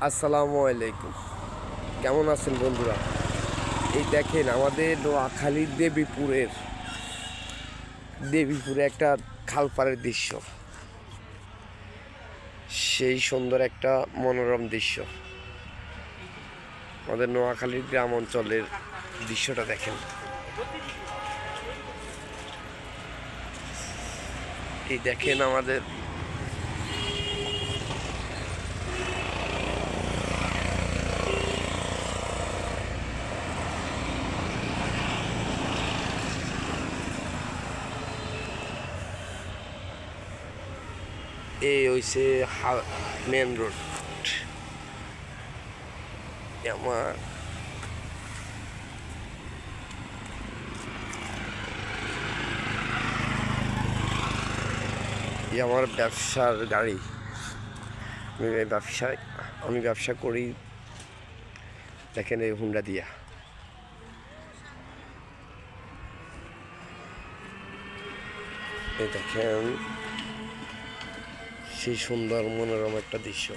আসসালামু আলাইকুম। কেমন আছেন বন্ধুরা? এই দেখেন আমাদের নোয়াখালীর দেবীপুরে একটা খালপাড়ের দৃশ্য, সেই সুন্দর একটা মনোরম দৃশ্য। আমাদের নোয়াখালীর গ্রাম অঞ্চলের দৃশ্যটা দেখেন। এই দেখেন আমাদের এই হইছে মেন রোড। আমার আমার ব্যবসার গাড়ি। আমি ব্যবসা করি। দেখেন এই হুন্ডা দিয়া, এই দেখেন সেই সুন্দর মনোরম একটা দৃশ্য।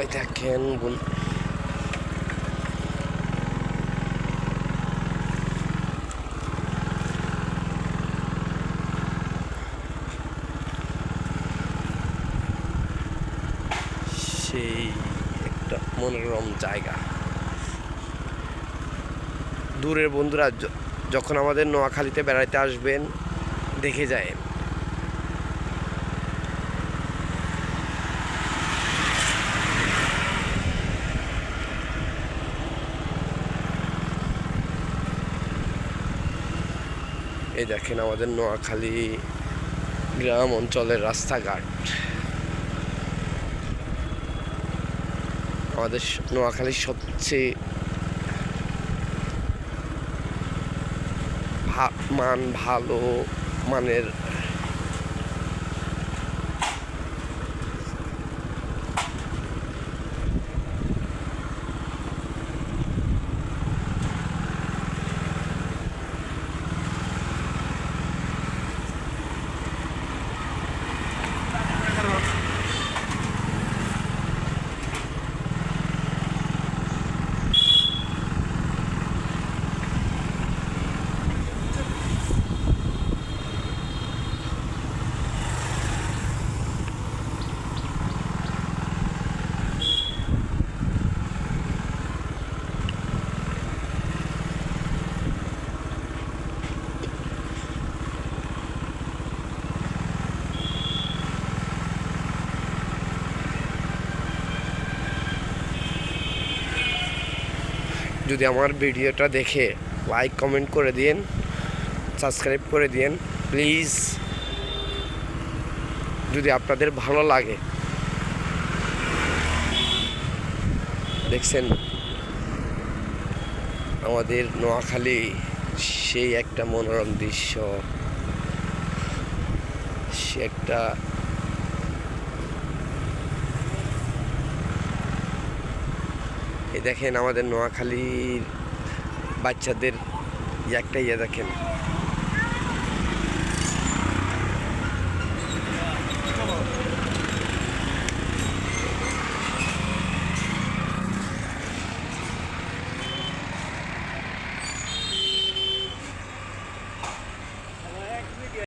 দেখেন সেই একটা মনোরম জায়গা। দূরের বন্ধুরা যখন আমাদের নোয়াখালীতে বেড়াইতে আসবেন, দেখে যায়। এই দেখেন আমাদের নোয়াখালী গ্রাম অঞ্চলের রাস্তাঘাট। আমাদের নোয়াখালীর সবচেয়ে ভালো মানের যদি আমার ভিডিওটা দেখে লাইক কমেন্ট করে দিন, সাবস্ক্রাইব করে দিন প্লিজ। যদি আপনাদের ভালো লাগে, দেখছেন আমাদের নোয়াখালী সেই একটা মনোরম দৃশ্য, সে একটা এই দেখেন আমাদের নোয়াখালীর বাচ্চাদের একটা দেখেন